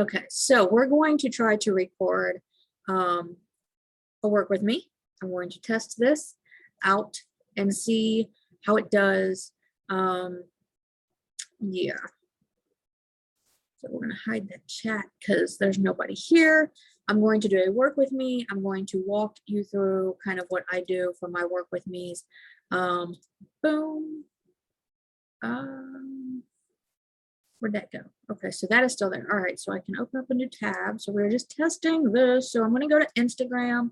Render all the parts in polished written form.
Okay, so we're going to try to record um, a work with me. I'm going to test this out and see how it does. Um, yeah, so we're going to hide the chat because there's nobody here. I'm going to do a work with me. I'm going to walk you through kind of what I do for my work with me's. Boom. Where'd that go? Okay, so that is still there. All right, so I can open up a new tab. So we're just testing this. So I'm going to go to Instagram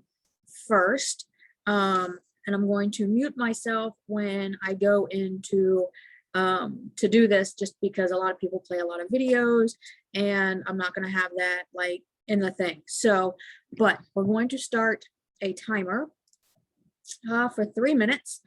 first. And I'm going to mute myself when I go into to do this, just because a lot of people play a lot of videos and I'm not going to have that like in the thing. So, but we're going to start a timer for 3 minutes.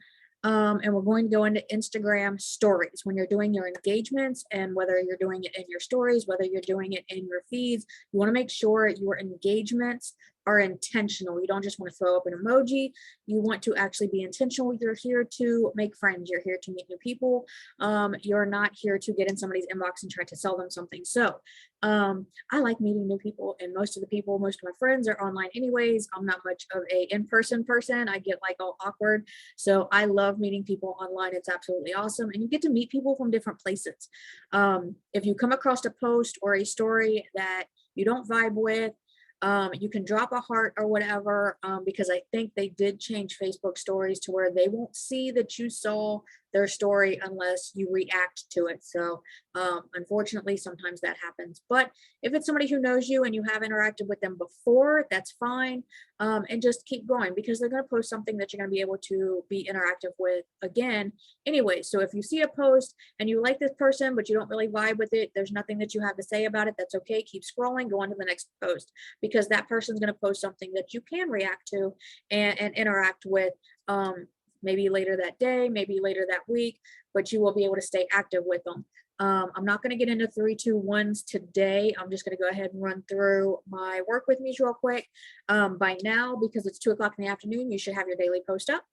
And we're going to go into Instagram stories when you're doing your engagements, and whether you're doing it in your stories, whether you're doing it in your feeds, you want to make sure your engagements are intentional. You don't just want to throw up an emoji. You want to actually be intentional. You're here to make friends. You're here to meet new people. You're not here to get in somebody's inbox and try to sell them something. So I like meeting new people, and most of my friends are online anyways. I'm not much of a in-person person. I get like all awkward. So I love meeting people online. It's absolutely awesome. And you get to meet people from different places. If you come across a post or a story that you don't vibe with, you can drop a heart or whatever, because I think they did change Facebook stories to where they won't see that you saw their story unless you react to it. So unfortunately, sometimes that happens. But if it's somebody who knows you and you have interacted with them before, that's fine. And just keep going, because they're going to post something that you're going to be able to be interactive with again anyway. So if you see a post and you like this person, but you don't really vibe with it, there's nothing that you have to say about it. That's okay. Keep scrolling, go on to the next post, because that person's going to post something that you can react to and interact with. Maybe later that day, maybe later that week, but you will be able to stay active with them. I'm not going to get into 3, 2, 1s today. I'm just going to go ahead and run through my work with me real quick. By now, because it's 2 o'clock in the afternoon, you should have your daily post up.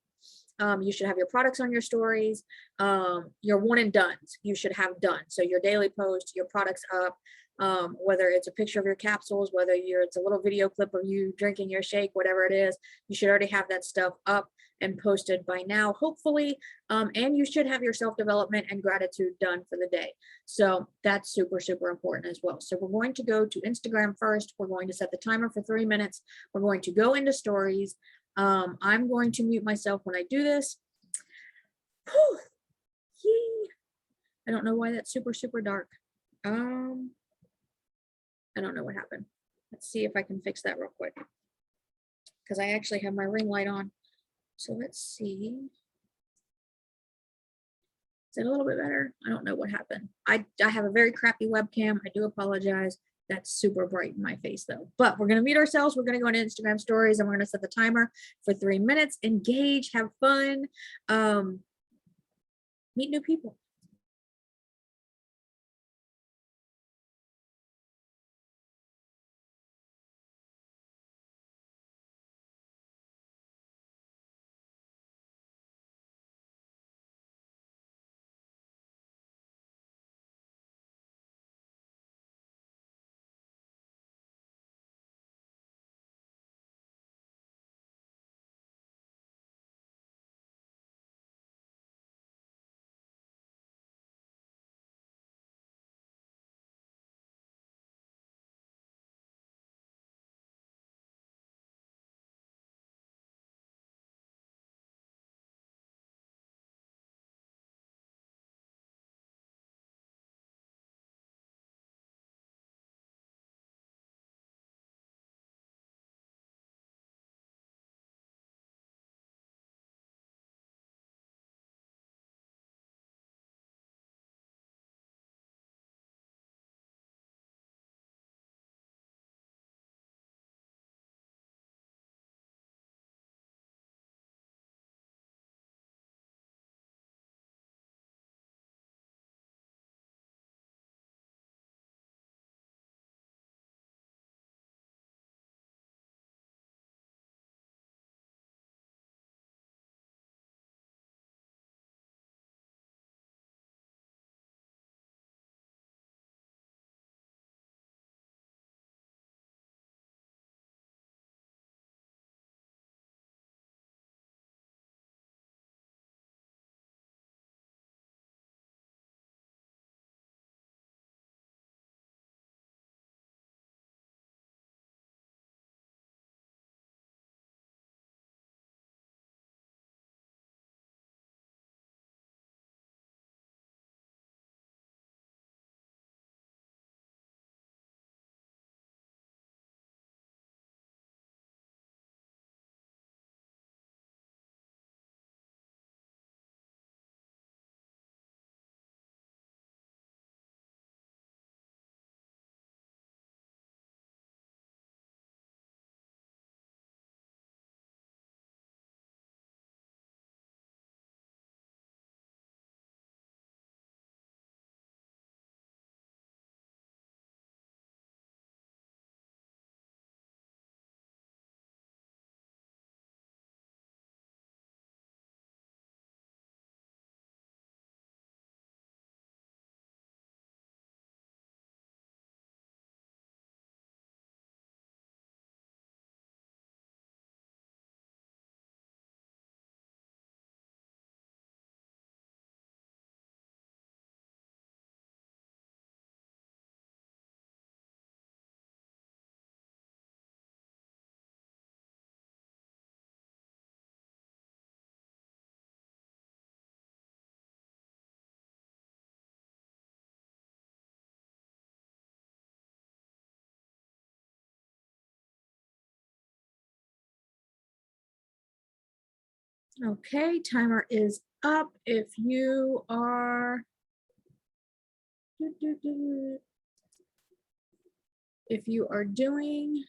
You should have your products on your stories. Your one and dones you should have done. So your daily post, your products up, whether it's a picture of your capsules, whether it's a little video clip of you drinking your shake, whatever it is, you should already have that stuff up and posted by now, hopefully. And you should have your self-development and gratitude done for the day. So that's super, super important as well. So we're going to go to Instagram first. We're going to set the timer for 3 minutes. We're going to go into stories. I'm going to mute myself when I do this. Whew. Yee. I don't know why that's super, super dark. I don't know what happened. Let's see if I can fix that real quick, because I actually have my ring light on. So let's see. Is it a little bit better? I don't know what happened. I have a very crappy webcam. I do apologize. That's super bright in my face though. But we're going to mute ourselves. We're going to go into Instagram stories and we're going to set the timer for 3 minutes. Engage, have fun, meet new people. Okay, timer is up. If you are if you are doing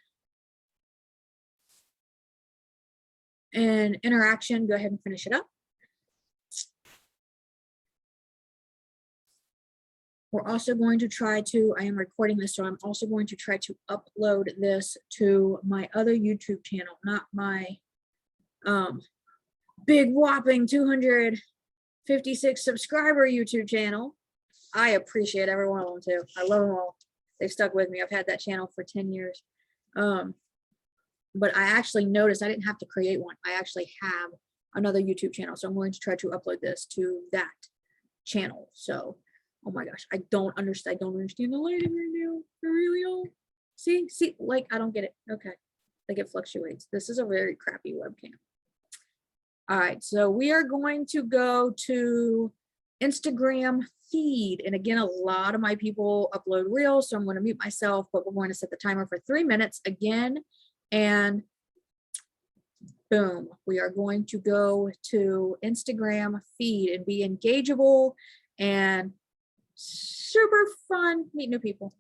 an interaction, go ahead and finish it up. We're also going to try to, I am recording this, so I'm also going to try to upload this to my other YouTube channel, not my big whopping 256 subscriber YouTube channel. I appreciate every one of them too. I love them all. They've stuck with me. I've had that channel for 10 years. But I actually noticed I didn't have to create one. I actually have another YouTube channel. So I'm going to try to upload this to that channel. So, oh my gosh, I don't understand the lighting right now. I really don't. See, like I don't get it. Okay. Like it fluctuates. This is a very crappy webcam. All right, so we are going to go to Instagram feed. And again, a lot of my people upload reels, so I'm going to mute myself, but we're going to set the timer for 3 minutes again. And boom, we are going to go to Instagram feed and be engageable and super fun, meet new people.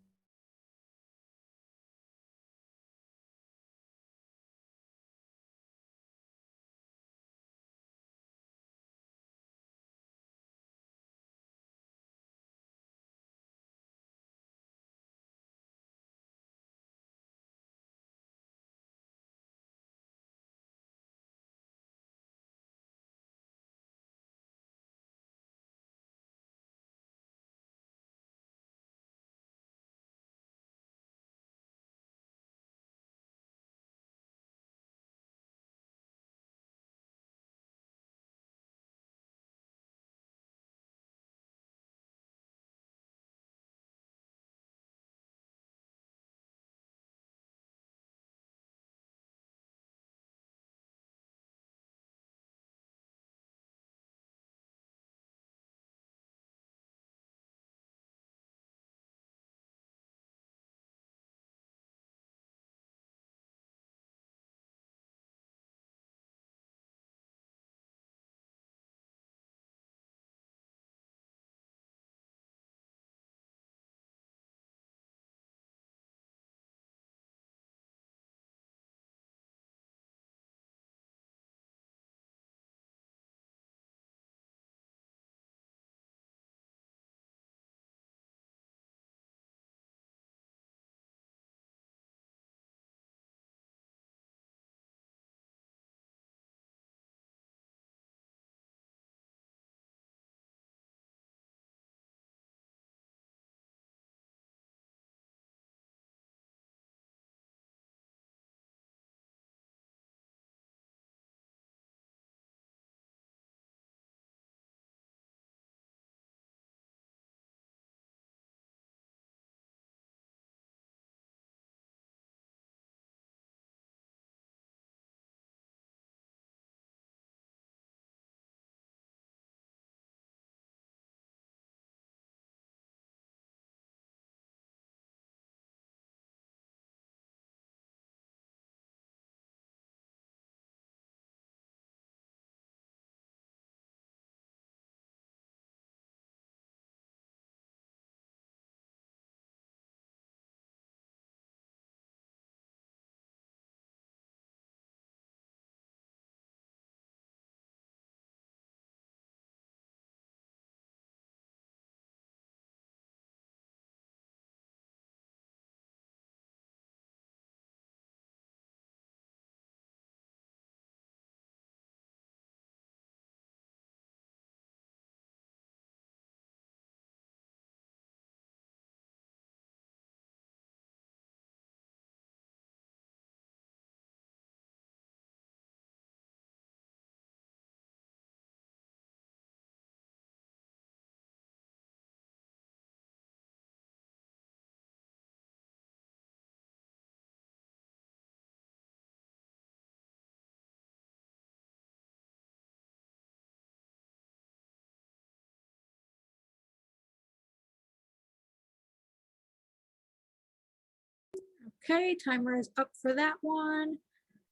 Okay, timer is up for that one.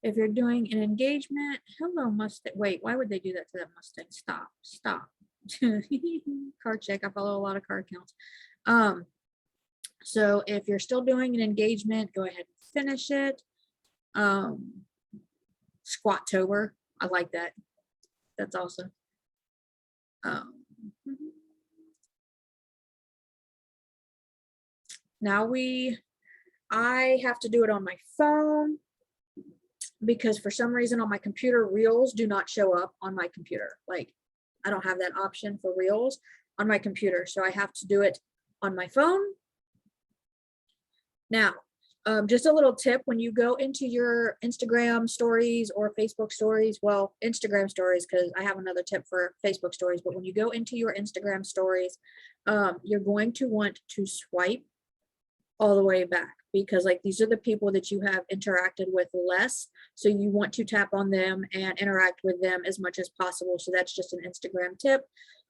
If you're doing an engagement, hello Mustang. Wait, why would they do that to that Mustang? Stop, stop. Car check. I follow a lot of car accounts. So if you're still doing an engagement, go ahead and finish it. Squattober. I like that. That's awesome. Now I have to do it on my phone because for some reason on my computer, Reels do not show up on my computer. Like I don't have that option for Reels on my computer. So I have to do it on my phone. Now, just a little tip, when you go into your Instagram stories or Facebook stories, well, Instagram stories, because I have another tip for Facebook stories, but when you go into your Instagram stories, you're going to want to swipe all the way back because like these are the people that you have interacted with less. So you want to tap on them and interact with them as much as possible. So that's just an Instagram tip.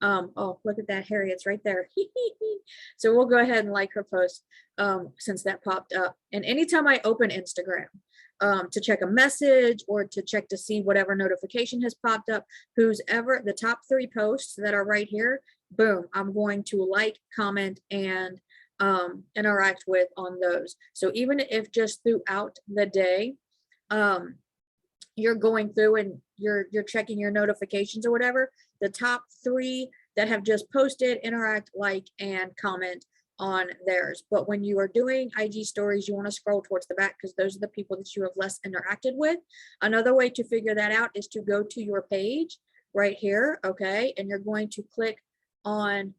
Oh, look at that, Harriet's right there. So we'll go ahead and like her post since that popped up. And anytime I open Instagram to check a message or to check to see whatever notification has popped up, who's ever the top 3 posts that are right here, boom, I'm going to like, comment, and interact with on those. So even if just throughout the day, you're going through and you're checking your notifications or whatever, the top 3 that have just posted, interact, like, and comment on theirs. But when you are doing IG stories, you want to scroll towards the back because those are the people that you have less interacted with. Another way to figure that out is to go to your page right here, okay, and you're going to click on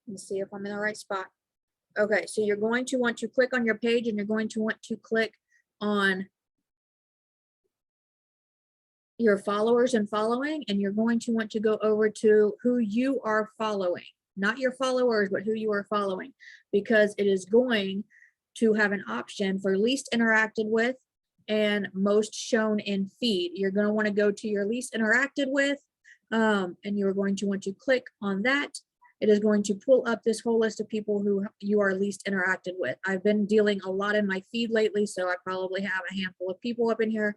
let's see if I'm in the right spot. Okay, so you're going to want to click on your page and you're going to want to click on your followers and following, and you're going to want to go over to who you are following, not your followers, but who you are following, because it is going to have an option for least interacted with and most shown in feed. You're going to want to go to your least interacted with, and you're going to want to click on that. It is going to pull up this whole list of people who you are least interacted with. I've been dealing a lot in my feed lately, so I probably have a handful of people up in here,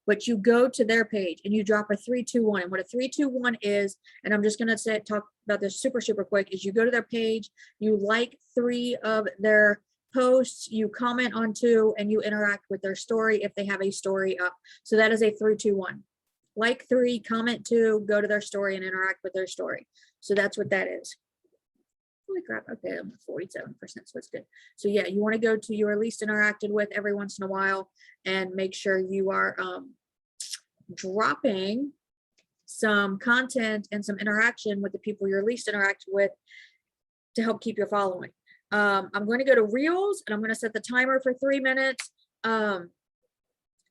but you go to their page and you drop a 3-2-1. And what a 3-2-1 is, and I'm just going to talk about this super quick, is you go to their page, you like 3 of their posts, you comment on 2, and you interact with their story if they have a story up. So that is a 3-2-1. Like 3, comment 2, go to their story and interact with their story. So that's what that is. Holy crap, okay, I'm at 47%, so it's good. So yeah, you want to go to your least interacted with every once in a while and make sure you are dropping some content and some interaction with the people you're least interacted with to help keep your following. I'm going to go to Reels and I'm going to set the timer for 3 minutes. And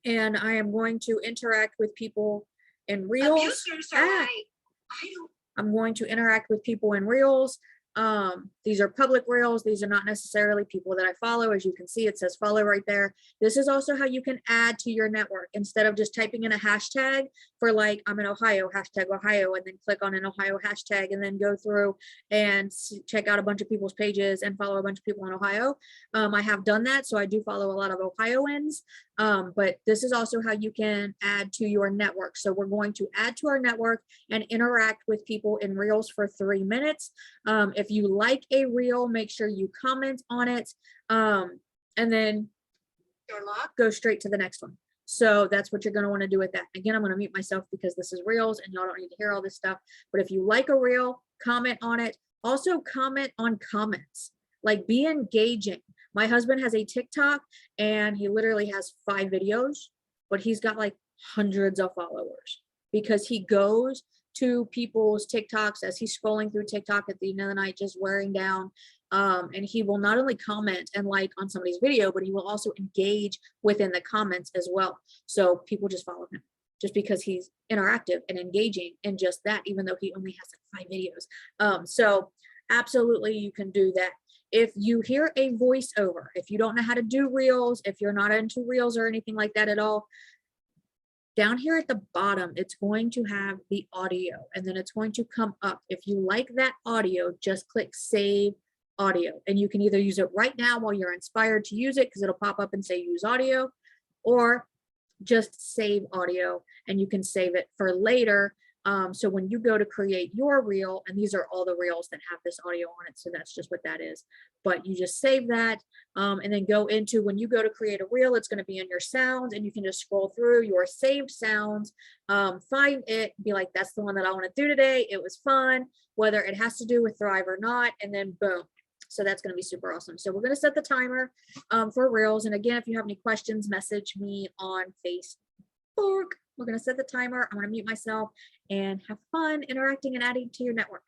I am going to interact with people in Reels. I'm going to interact with people in Reels. These are public Reels. These are not necessarily people that I follow. As you can see, it says follow right there. This is also how you can add to your network instead of just typing in a hashtag for like, I'm in Ohio, hashtag Ohio, and then click on an Ohio hashtag and then go through and check out a bunch of people's pages and follow a bunch of people in Ohio. I have done that. So I do follow a lot of Ohioans. But this is also how you can add to your network. So we're going to add to our network and interact with people in Reels for 3 minutes. If you like a Reel, make sure you comment on it, and then go straight to the next one. So that's what you're going to want to do with that. Again, I'm going to mute myself because this is Reels and y'all don't need to hear all this stuff. But if you like a Reel, comment on it. Also comment on comments, like be engaging. My husband has a TikTok and he literally has 5 videos, but he's got like hundreds of followers because he goes to people's TikToks as he's scrolling through TikTok at the end of the night, just wearing down. And he will not only comment and like on somebody's video, but he will also engage within the comments as well. So people just follow him just because he's interactive and engaging in just that, even though he only has like 5 videos. So absolutely you can do that. If you hear a voiceover, if you don't know how to do Reels, if you're not into Reels or anything like that at all, down here at the bottom, it's going to have the audio and then it's going to come up. If you like that audio, just click save audio. And you can either use it right now while you're inspired to use it, because it'll pop up and say use audio, or just save audio, and you can save it for later. So when you go to create your reel, and these are all the reels that have this audio on it, so that's just what that is, but you just save that, and then go into, when you go to create a reel, it's going to be in your sounds, and you can just scroll through your saved sounds, find it, be like, that's the one that I want to do today. It was fun, whether it has to do with Thrive or not, and then boom. So that's going to be super awesome. So we're going to set the timer for reels. And again, if you have any questions, message me on Facebook. We're going to set the timer. I'm going to mute myself and have fun interacting and adding to your network.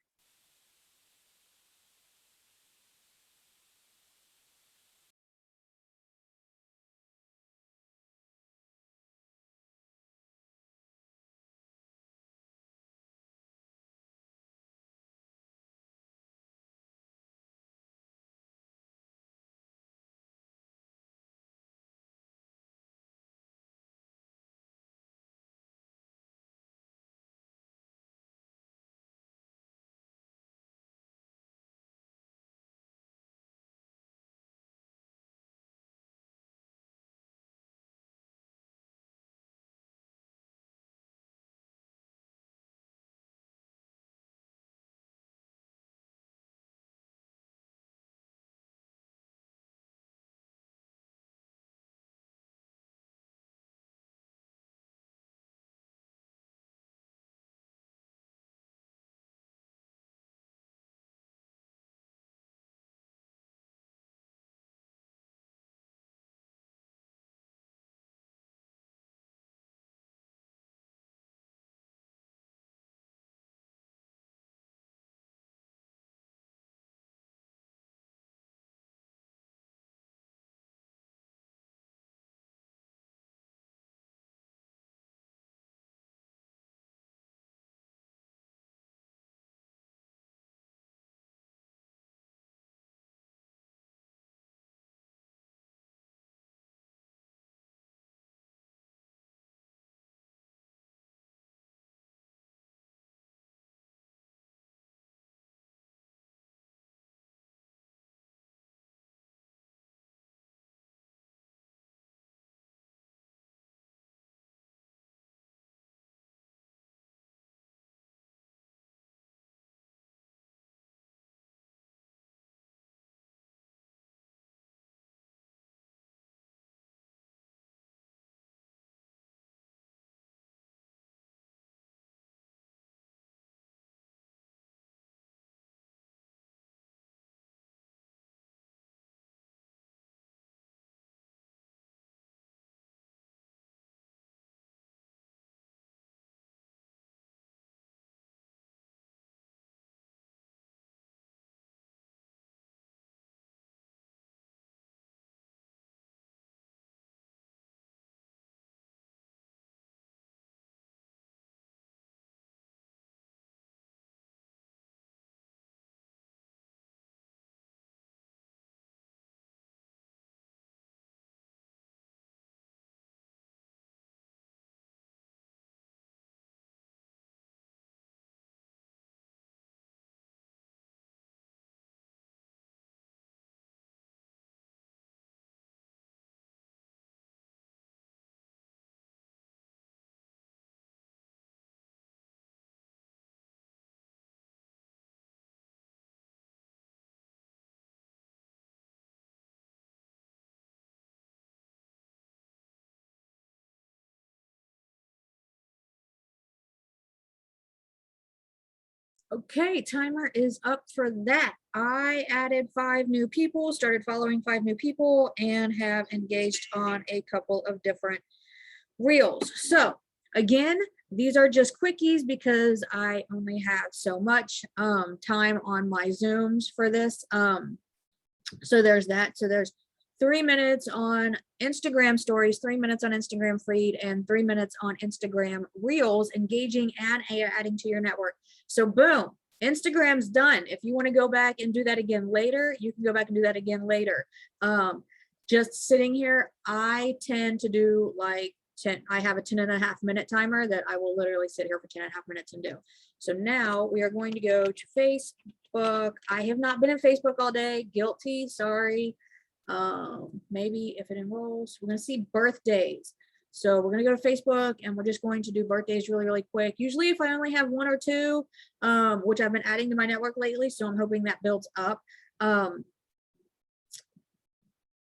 Okay, timer is up for that. I added 5 new people, started following 5 new people, and have engaged on a couple of different reels. So again, these are just quickies because I only have so much time on my Zooms for this. So there's that. So there's 3 minutes on Instagram stories, 3 minutes on Instagram feed, and 3 minutes on Instagram reels, engaging and adding to your network. So boom, Instagram's done. If you want to go back and do that again later, you can go back and do that again later. Just sitting here, I tend to do like 10, I have a 10.5-minute timer that I will literally sit here for 10.5 minutes and do. So now we are going to go to Facebook. Facebook. I have not been in Facebook all day. Guilty, sorry. Maybe if it enrolls, we're gonna see birthdays. So we're gonna go to Facebook and we're just going to do birthdays really, really quick. Usually if I only have one or two, which I've been adding to my network lately, so I'm hoping that builds up,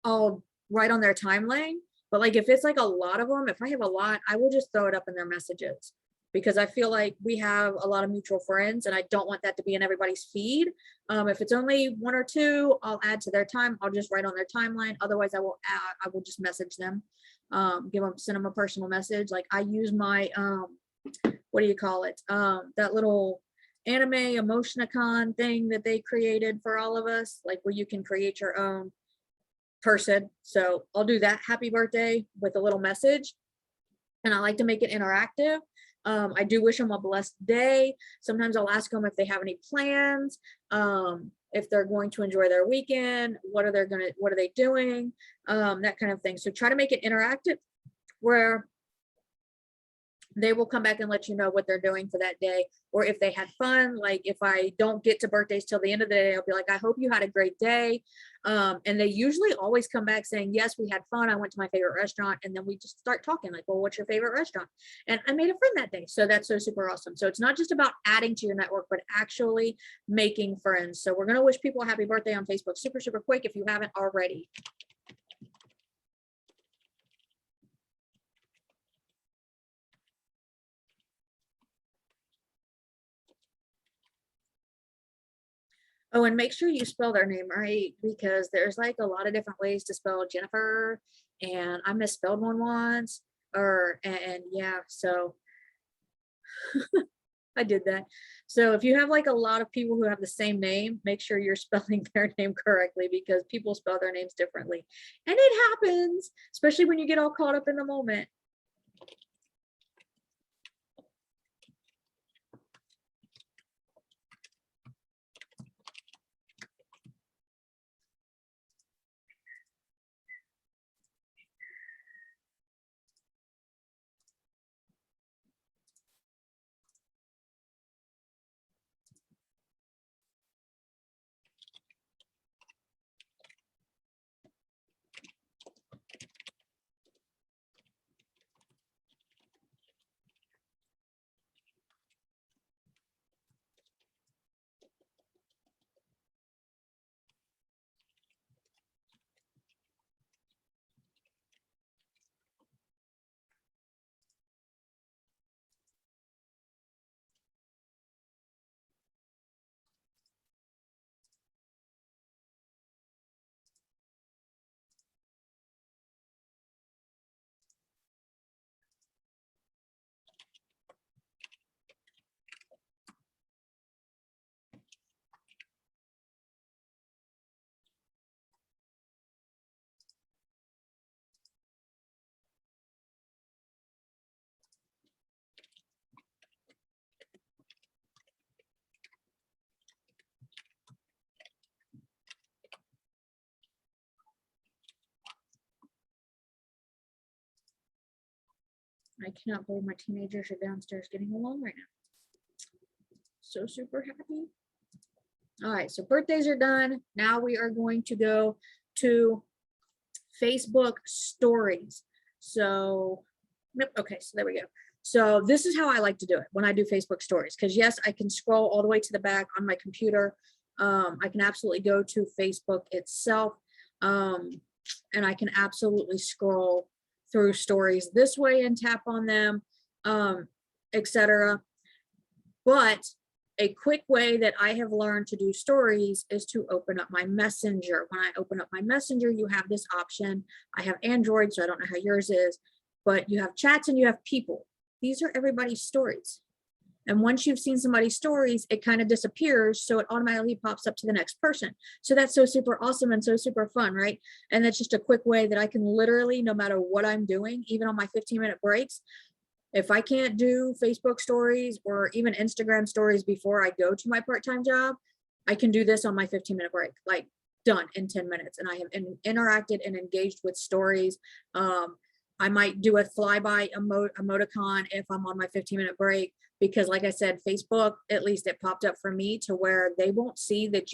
I'll write on their timeline. But like if it's like a lot of them, if I have a lot, I will just throw it up in their messages, because I feel like we have a lot of mutual friends and I don't want that to be in everybody's feed. If it's only one or two, I'll add to their time. I'll just write on their timeline. Otherwise I will just message them, send them a personal message. Like I use my, what do you call it? That little anime emotionicon thing that they created for all of us, like where you can create your own person. So I'll do that happy birthday with a little message, and I like to make it interactive. I do wish them a blessed day. Sometimes I'll ask them if they have any plans, if they're going to enjoy their weekend, what are they doing, that kind of thing. So try to make it interactive where they will come back and let you know what they're doing for that day, or if they had fun. Like if I don't get to birthdays till the end of the day, I'll be like, I hope you had a great day. And they usually always come back saying, yes, we had fun. I went to my favorite restaurant. And then we just start talking like, well, what's your favorite restaurant? And I made a friend that day. So that's so super awesome. So it's not just about adding to your network, but actually making friends. So we're going to wish people a happy birthday on Facebook super, super quick if you haven't already. Oh, and make sure you spell their name right, because there's like a lot of different ways to spell Jennifer, and I misspelled one once, and yeah, so I did that. So if you have like a lot of people who have the same name, make sure you're spelling their name correctly, because people spell their names differently. And it happens, especially when you get all caught up in the moment. I cannot believe my teenagers are downstairs getting along right now. So super happy. All right, so birthdays are done. Now we are going to go to Facebook stories. So, okay, so there we go. So this is how I like to do it when I do Facebook stories, because yes, I can scroll all the way to the back on my computer. I can absolutely go to Facebook itself, and I can absolutely scroll through stories this way and tap on them, etc. But a quick way that I have learned to do stories is to open up my messenger. When I open up my messenger, you have this option. I have Android, so I don't know how yours is, but you have chats and you have people. These are everybody's stories. And once you've seen somebody's stories, it kind of disappears. So it automatically pops up to the next person. So that's so super awesome and so super fun, right? And that's just a quick way that I can literally, no matter what I'm doing, even on my 15-minute breaks, if I can't do Facebook stories or even Instagram stories before I go to my part-time job, I can do this on my 15-minute break, like done in 10 minutes. And I have interacted and engaged with stories. I might do a flyby emoticon if I'm on my 15-minute break, because like I said, Facebook, at least it popped up for me to where they won't see that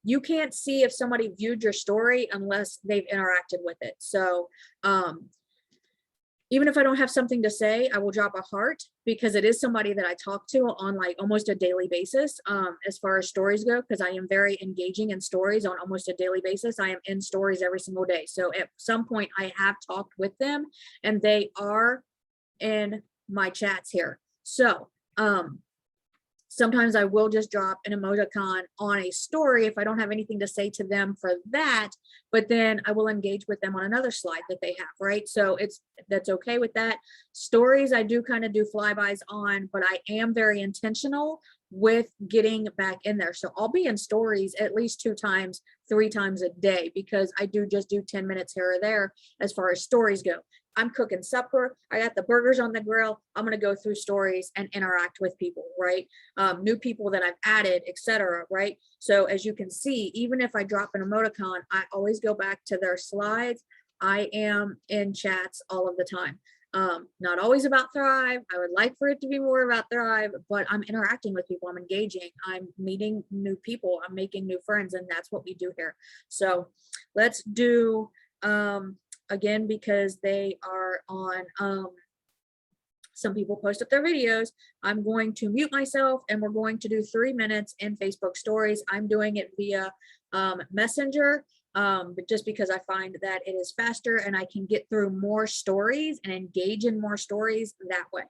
you can't see if somebody viewed your story unless they've interacted with it. So even if I don't have something to say, I will drop a heart because it is somebody that I talk to on like almost a daily basis, as far as stories go, because I am very engaging in stories on almost a daily basis. I am in stories every single day. So at some point I have talked with them and they are in my chats here. So sometimes I will just drop an emoticon on a story if I don't have anything to say to them for that, but then I will engage with them on another slide that they have, right? So that's okay with that. Stories, I do kind of do flybys on, but I am very intentional with getting back in there. So I'll be in stories at least 2 times, 3 times a day because I do just do 10 minutes here or there as far as stories go. I'm cooking supper. I got the burgers on the grill. I'm going to go through stories and interact with people, right? New people that I've added, etc. Right? So as you can see, even if I drop an emoticon, I always go back to their slides. I am in chats all of the time. Not always about Thrive. I would like for it to be more about Thrive, but I'm interacting with people. I'm engaging. I'm meeting new people. I'm making new friends, and that's what we do here. So let's do again, because they are on some people post up their videos, I'm going to mute myself and we're going to do 3 minutes in Facebook stories. I'm doing it via Messenger, but just because I find that it is faster and I can get through more stories and engage in more stories that way.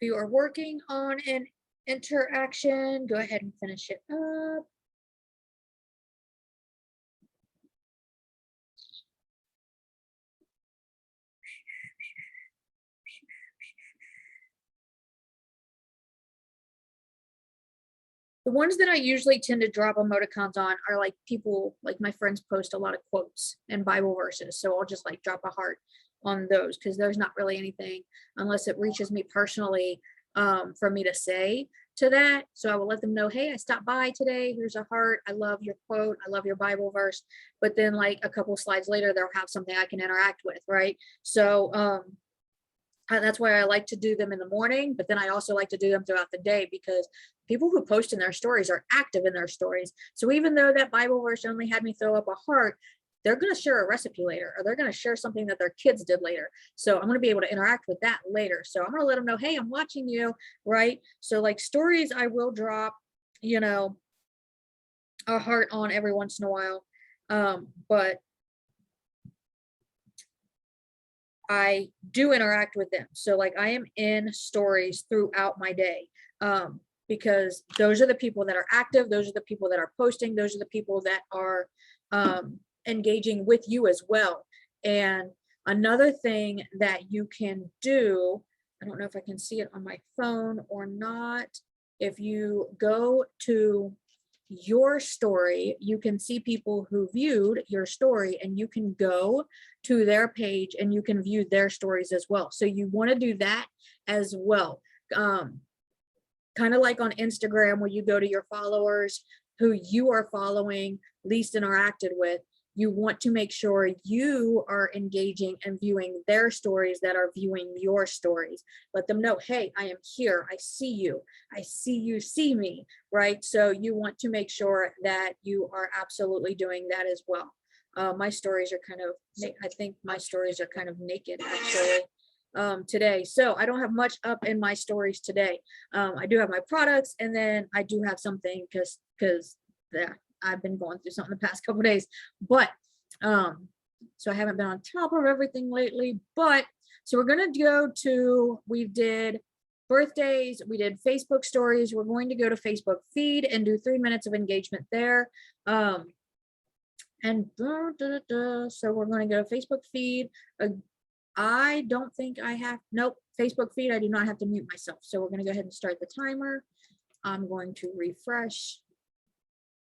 you are working on an interaction, go ahead and finish it up. The ones that I usually tend to drop emoticons on are like people, like my friends post a lot of quotes and Bible verses. So I'll just like drop a heart on those because there's not really anything unless it reaches me personally for me to say to that. So I will let them know, hey, I stopped by today. Here's a heart. I love your quote. I love your Bible verse. But then like a couple slides later, they'll have something I can interact with, right? So that's why I like to do them in the morning, but then I also like to do them throughout the day because people who post in their stories are active in their stories. So even though that Bible verse only had me throw up a heart, they're going to share a recipe later, or they're going to share something that their kids did later. So I'm going to be able to interact with that later. So I'm going to let them know, hey, I'm watching you, right? So like stories, I will drop, you know, a heart on every once in a while. But I do interact with them. So like I am in stories throughout my day because those are the people that are active. Those are the people that are posting. Those are the people that are engaging with you as well. And another thing that you can do, I don't know if I can see it on my phone or not. If you go to your story, you can see people who viewed your story and you can go to their page and you can view their stories as well. So you want to do that as well. Kind of like on Instagram where you go to your followers who you are following, least interacted with. You want to make sure you are engaging and viewing their stories that are viewing your stories. Let them know, hey, I am here. I see you. I see you see me, right? So you want to make sure that you are absolutely doing that as well. My stories are kind of, I think my stories are kind of naked actually today. So I don't have much up in my stories today. I do have my products and then I do have something because yeah, I've been going through something the past couple days, but so I haven't been on top of everything lately, but so we're going to go to, we did birthdays, we did Facebook stories. We're going to go to Facebook feed and do 3 minutes of engagement there. And so we're going to go to Facebook feed. I don't think I have, nope, Facebook feed, I do not have to mute myself. So we're going to go ahead and start the timer. I'm going to refresh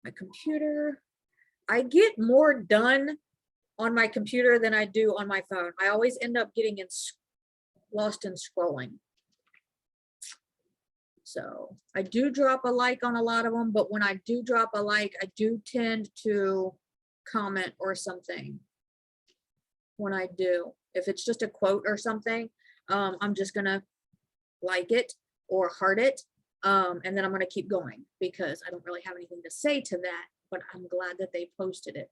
my computer. I get more done on my computer than I do on my phone. I always end up getting lost in scrolling. So I do drop a like on a lot of them, but when I do drop a like, I do tend to comment or something when I do. If it's just a quote or something, I'm just gonna like it or heart it, and then I'm gonna keep going because I don't really have anything to say to that, but I'm glad that they posted it.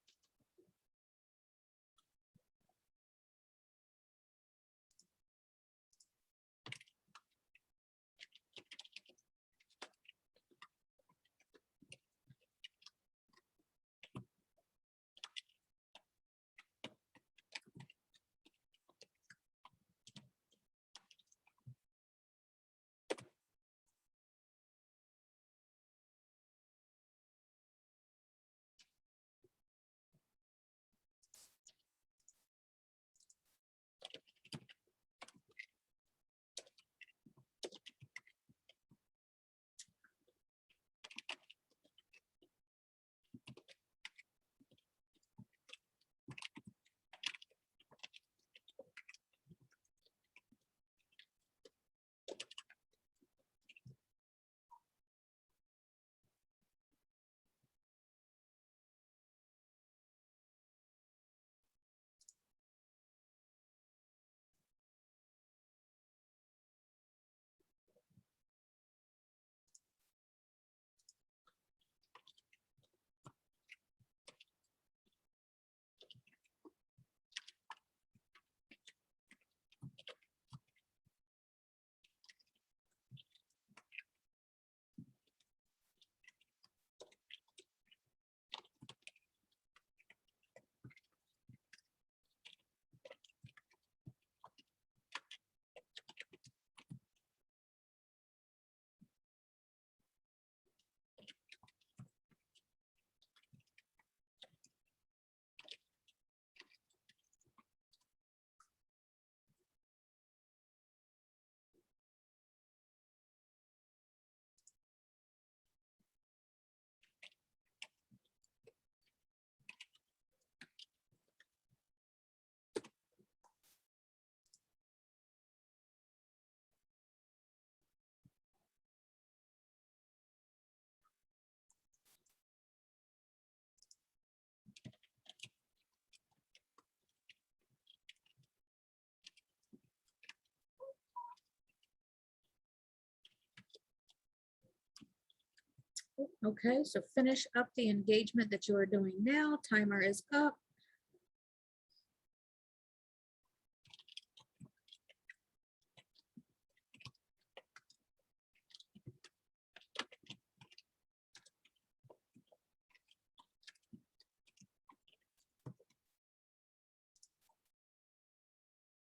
Okay, so finish up the engagement that you are doing now. Timer is up.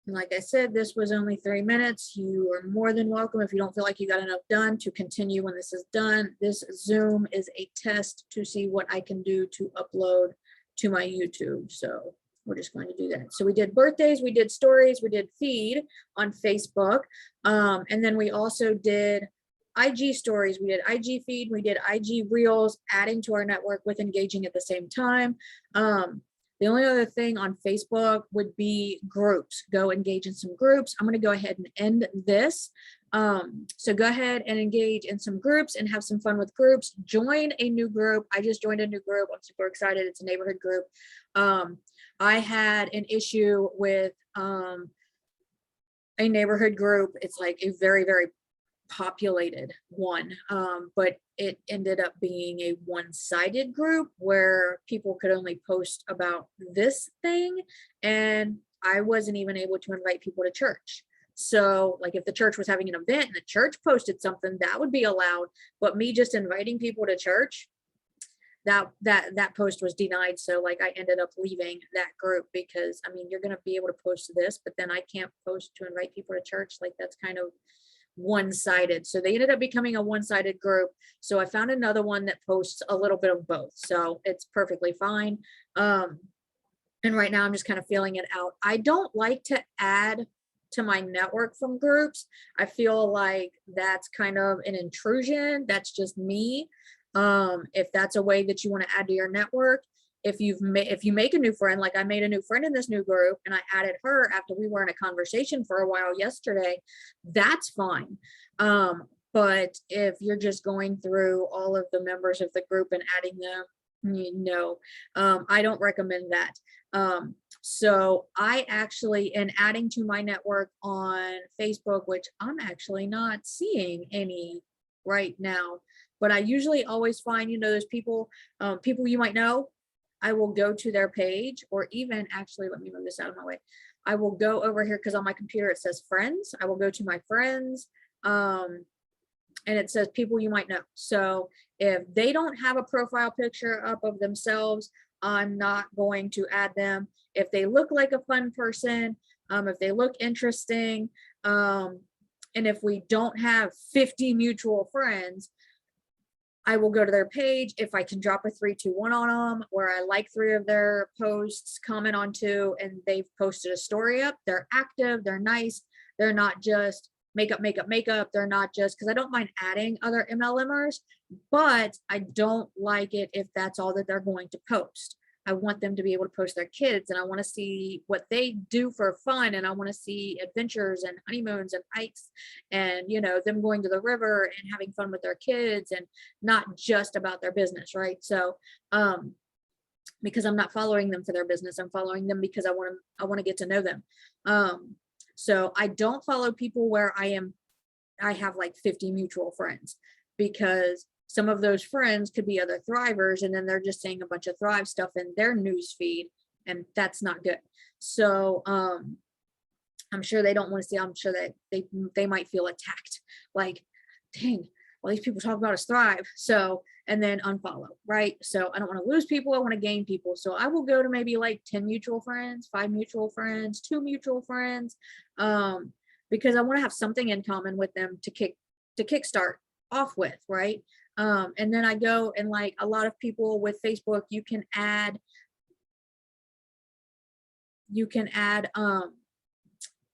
And like I said, this was only 3 minutes. You are more than welcome, if you don't feel like you got enough done, to continue when this is done. This Zoom is a test to see what I can do to upload to my YouTube. So we're just going to do that. So we did birthdays, we did stories, we did feed on Facebook. And then we also did IG stories, we did IG feed, we did IG reels, adding to our network with engaging at the same time. The only other thing on Facebook would be groups. Go engage in some groups. I'm going to go ahead and end this. So go ahead and engage in some groups and have some fun with groups. Join a new group. I just joined a new group. I'm super excited. It's a neighborhood group. I had an issue with a neighborhood group. It's like a very, very populated one, but it ended up being a one-sided group where people could only post about this thing, and I wasn't even able to invite people to church. So like if the church was having an event and the church posted something, that would be allowed, but me just inviting people to church, that post was denied. So like I ended up leaving that group, because I mean, you're going to be able to post this, but then I can't post to invite people to church. Like that's kind of one-sided. So they ended up becoming a one-sided group. So I found another one that posts a little bit of both. So it's perfectly fine. And right now I'm just kind of feeling it out. I don't like to add to my network from groups. I feel like that's kind of an intrusion. That's just me. If that's a way that you want to add to your network, if you make a new friend, like I made a new friend in this new group and I added her after we were in a conversation for a while yesterday, that's fine. But if you're just going through all of the members of the group and adding them, no, I don't recommend that. So I actually, in adding to my network on Facebook, which I'm actually not seeing any right now, but I usually always find, those people, people you might know, I will go to their page, or even actually, let me move this out of my way. I will go over here, because on my computer it says friends. I will go to my friends, and it says people you might know. So if they don't have a profile picture up of themselves, I'm not going to add them. If they look like a fun person, if they look interesting, and if we don't have 50 mutual friends, I will go to their page. If I can drop a 3-2-1 on them, where I like 3 of their posts, comment on 2, and they've posted a story up, they're active, they're nice, they're not just makeup. They're not just, because I don't mind adding other MLMers, but I don't like it if that's all that they're going to post. I want them to be able to post their kids, and I want to see what they do for fun, and I want to see adventures and honeymoons and hikes, and them going to the river and having fun with their kids, and not just about their business, right? So because I'm not following them for their business, I'm following them because I want to get to know them. So I don't follow people where I have like 50 mutual friends, because some of those friends could be other thrivers, and then they're just saying a bunch of thrive stuff in their news feed, and that's not good. So I'm sure they don't want to see. I'm sure that they might feel attacked, like, dang, all these people talk about is thrive. So, and then unfollow, right? So I don't want to lose people, I want to gain people. So I will go to maybe like 10 mutual friends, 5 mutual friends, 2 mutual friends, because I want to have something in common with them to kickstart off with, right? And then I go, and like a lot of people with Facebook, you can add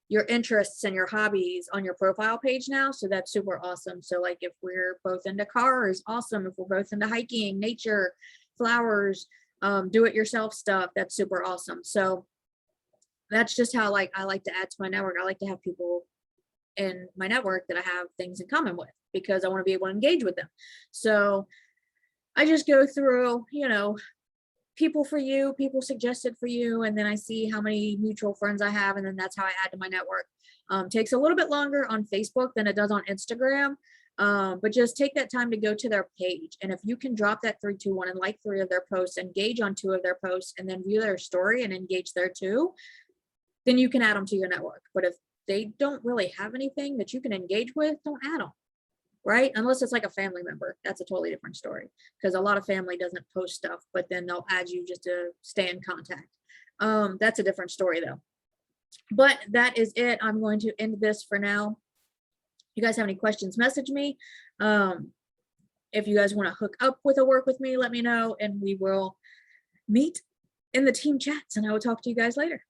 your interests and your hobbies on your profile page now. So that's super awesome. So like if we're both into cars, awesome. If we're both into hiking, nature, flowers, do-it-yourself stuff, that's super awesome. So that's just how I like to add to my network. I like to have people in my network that I have things in common with, because I want to be able to engage with them. So I just go through, people for you, people suggested for you, and then I see how many mutual friends I have, and then that's how I add to my network. Takes a little bit longer on Facebook than it does on Instagram, But just take that time to go to their page. And if you can drop that 321 and like 3 of their posts, engage on 2 of their posts, and then view their story and engage there too, then you can add them to your network. But if they don't really have anything that you can engage with, don't add them, right? Unless it's like a family member. That's a totally different story, because a lot of family doesn't post stuff, but then they'll add you just to stay in contact. That's a different story though. But that is it. I'm going to end this for now. If you guys have any questions, message me. If you guys want to hook up with a work with me, let me know, and we will meet in the team chats, and I will talk to you guys later.